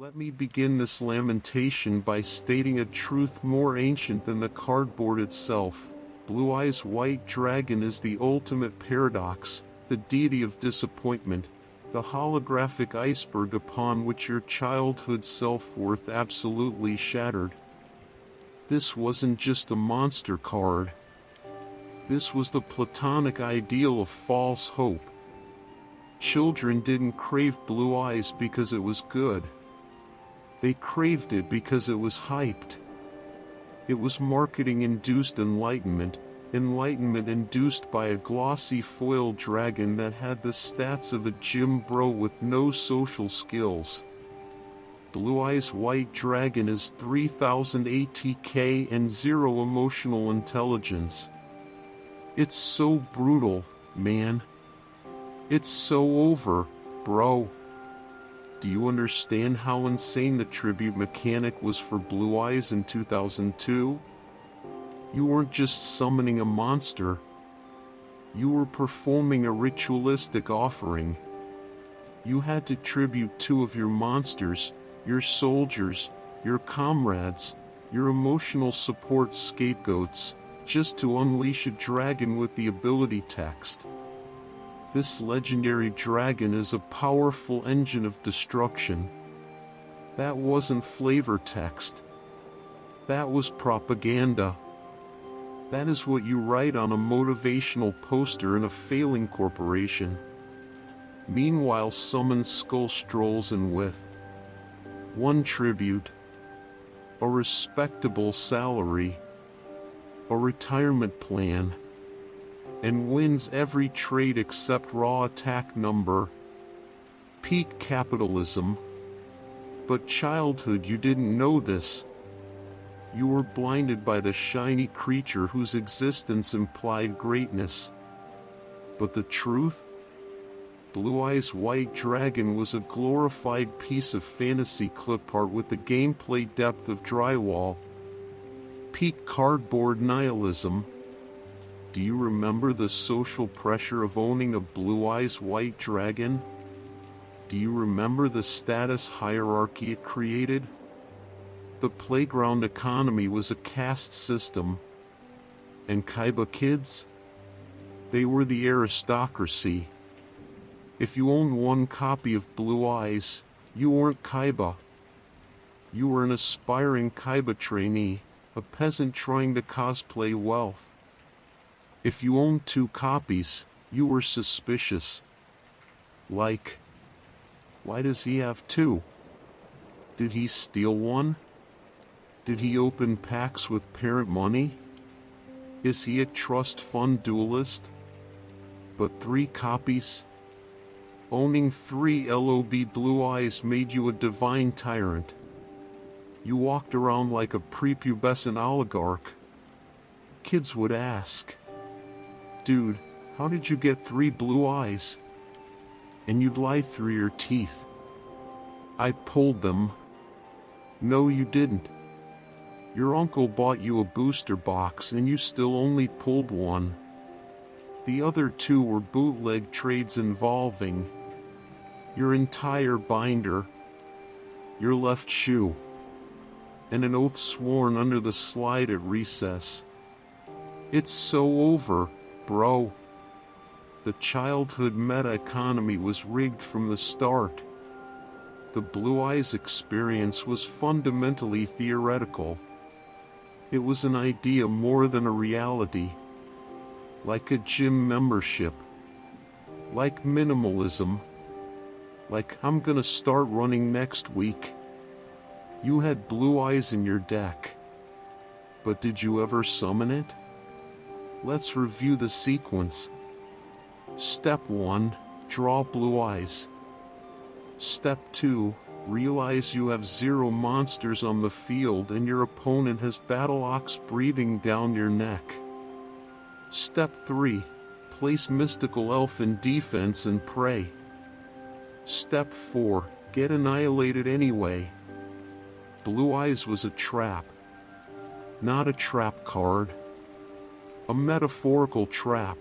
Let me begin this lamentation by stating a truth more ancient than the cardboard itself. Blue Eyes White Dragon is the ultimate paradox, the deity of disappointment, the holographic iceberg upon which your childhood self-worth absolutely shattered. This wasn't just a monster card. This was the platonic ideal of false hope. Children didn't crave Blue Eyes because it was good. They craved it because it was hyped. It was marketing-induced enlightenment, enlightenment induced by a glossy foil dragon that had the stats of a gym bro with no social skills. Blue Eyes White Dragon is 3000 ATK and 0 emotional intelligence. It's so brutal, man. It's so over, bro. Do you understand how insane the tribute mechanic was for Blue Eyes in 2002? You weren't just summoning a monster. You were performing a ritualistic offering. You had to tribute 2 of your monsters, your soldiers, your comrades, your emotional support scapegoats, just to unleash a dragon with the ability text. This legendary dragon is a powerful engine of destruction. That wasn't flavor text. That was propaganda. That is what you write on a motivational poster in a failing corporation. Meanwhile, summon skull strolls in with 1 tribute, a respectable salary, a retirement plan, and wins every trade except raw attack number. Peak capitalism. But childhood, you didn't know this. You were blinded by the shiny creature whose existence implied greatness. But the truth? Blue Eyes White Dragon was a glorified piece of fantasy clip art with the gameplay depth of drywall. Peak cardboard nihilism. Do you remember the social pressure of owning a Blue Eyes White Dragon? Do you remember the status hierarchy it created? The playground economy was a caste system. And Kaiba kids? They were the aristocracy. If you owned 1 copy of Blue Eyes, you weren't Kaiba. You were an aspiring Kaiba trainee, a peasant trying to cosplay wealth. If you owned 2 copies, you were suspicious. Like, why does he have 2? Did he steal one? Did he open packs with parent money? Is he a trust fund duelist? But 3 copies? Owning 3 LOB Blue Eyes made you a divine tyrant. You walked around like a prepubescent oligarch. Kids would ask, "Dude, how did you get 3 Blue Eyes?" And you'd lie through your teeth. "I pulled them." No, you didn't. Your uncle bought you a booster box and you still only pulled 1. The other 2 were bootleg trades involving your entire binder, your left shoe, and an oath sworn under the slide at recess. It's so over, bro. The childhood meta-economy was rigged from the start. The Blue Eyes experience was fundamentally theoretical. It was an idea more than a reality. Like a gym membership. Like minimalism. Like, I'm gonna start running next week. You had Blue Eyes in your deck. But did you ever summon it? Let's review the sequence. Step 1, draw Blue Eyes. Step 2, realize you have 0 monsters on the field and your opponent has Battle Ox breathing down your neck. Step 3, place Mystical Elf in defense and pray. Step 4, get annihilated anyway. Blue Eyes was a trap. Not a trap card. A metaphorical trap.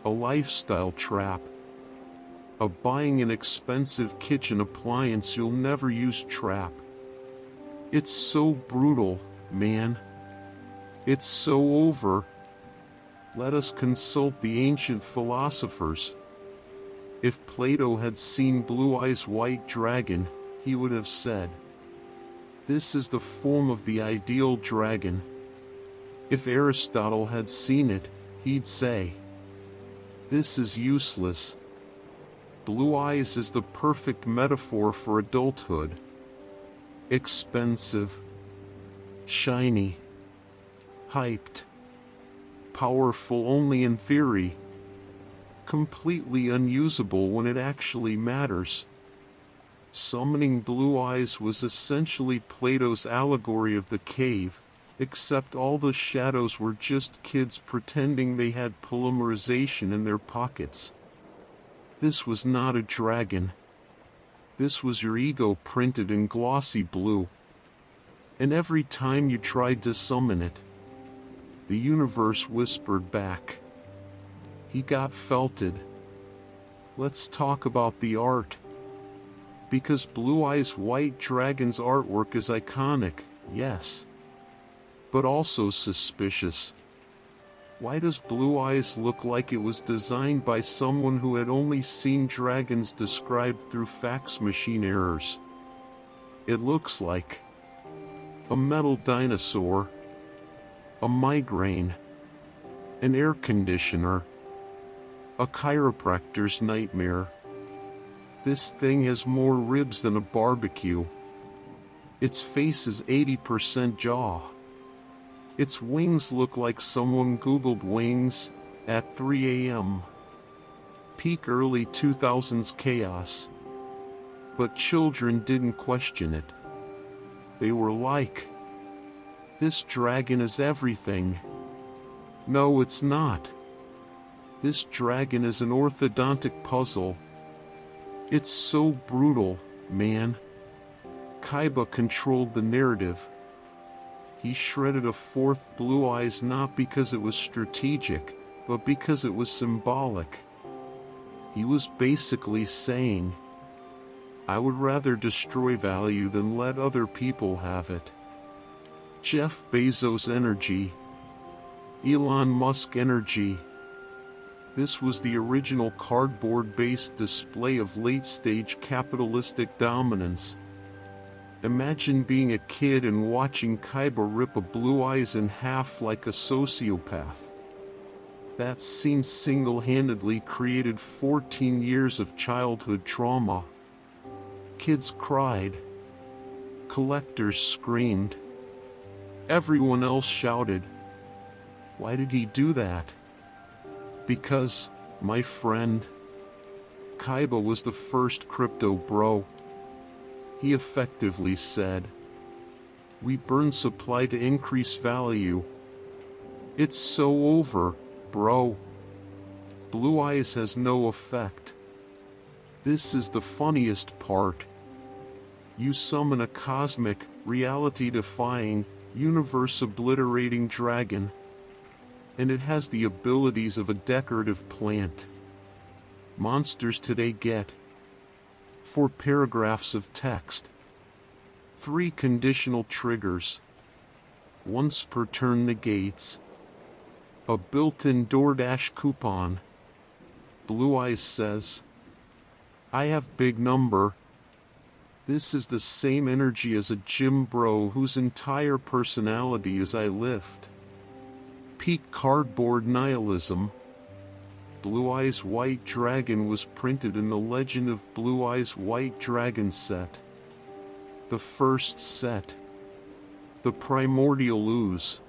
A lifestyle trap. of buying an expensive kitchen appliance you'll never use trap. It's so brutal, man. It's so over. Let us consult the ancient philosophers. If Plato had seen Blue Eyes White Dragon, he would have said, "This is the form of the ideal dragon." If Aristotle had seen it, he'd say, "This is useless." Blue eyes is the perfect metaphor for adulthood. Expensive, shiny, hyped, powerful only in theory, completely unusable when it actually matters. Summoning blue eyes was essentially Plato's allegory of the cave, except all the shadows were just kids pretending they had polymerization in their pockets. This was not a dragon. This was your ego printed in glossy blue. And every time you tried to summon it, the universe whispered back. He got felted. Let's talk about the art. Because Blue Eyes White Dragon's artwork is iconic, yes, but also suspicious. Why does Blue Eyes look like it was designed by someone who had only seen dragons described through fax machine errors? It looks like a metal dinosaur, a migraine, an air conditioner, a chiropractor's nightmare. This thing has more ribs than a barbecue. Its face is 80% jaw. Its wings look like someone Googled wings at 3 a.m. Peak early 2000s chaos. But children didn't question it. They were like, "This dragon is everything." No, it's not. This dragon is an orthodontic puzzle. It's so brutal, man. Kaiba controlled the narrative. He shredded a fourth Blue Eyes not because it was strategic, but because it was symbolic. He was basically saying, I would rather destroy value than let other people have it. Jeff Bezos energy. Elon Musk energy. This was the original cardboard-based display of late-stage capitalistic dominance. Imagine being a kid and watching Kaiba rip a Blue Eyes in half like a sociopath. That scene single-handedly created 14 years of childhood trauma. Kids cried. Collectors screamed. Everyone else shouted. Why did he do that? Because, my friend, Kaiba was the first crypto bro. He effectively said, we burn supply to increase value. It's so over, bro. Blue Eyes has no effect. This is the funniest part. You summon a cosmic, reality-defying, universe-obliterating dragon, and it has the abilities of a decorative plant. Monsters today get 4 paragraphs of text, 3 conditional triggers, once per turn negates, a built-in DoorDash coupon. Blue Eyes says, I have big number. This is the same energy as a gym bro whose entire personality is I lift. Peak cardboard nihilism. Blue Eyes White Dragon was printed in the Legend of Blue Eyes White Dragon set. The first set. The primordial ooze.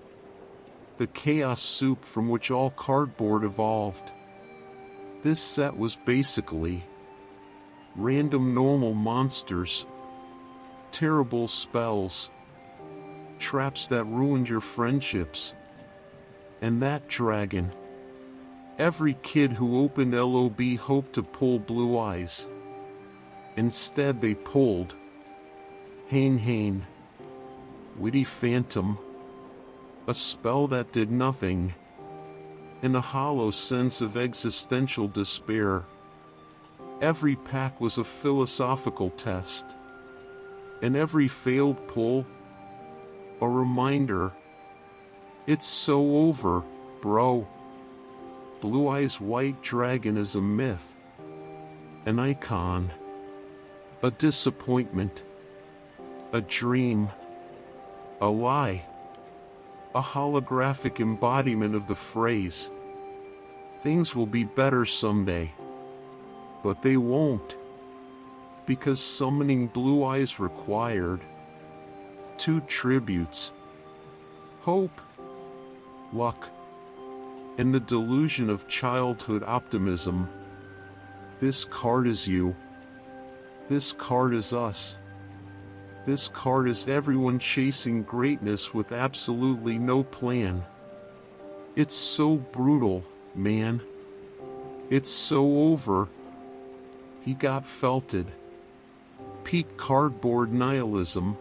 The chaos soup from which all cardboard evolved. This set was basically random normal monsters, terrible spells, traps that ruined your friendships, and that dragon. Every kid who opened LOB hoped to pull Blue Eyes. Instead they pulled Hain Hain, Witty Phantom, a spell that did nothing, and a hollow sense of existential despair. Every pack was a philosophical test. And every failed pull, a reminder. It's so over, bro. Blue Eyes White Dragon is a myth. An icon. A disappointment. A dream. A lie. A holographic embodiment of the phrase, "Things will be better someday." But they won't. Because summoning Blue Eyes required 2 tributes: hope, luck, and the delusion of childhood optimism. This card is you. This card is us. This card is everyone chasing greatness with absolutely no plan. It's so brutal, man. It's so over. He got felted. Peak cardboard nihilism.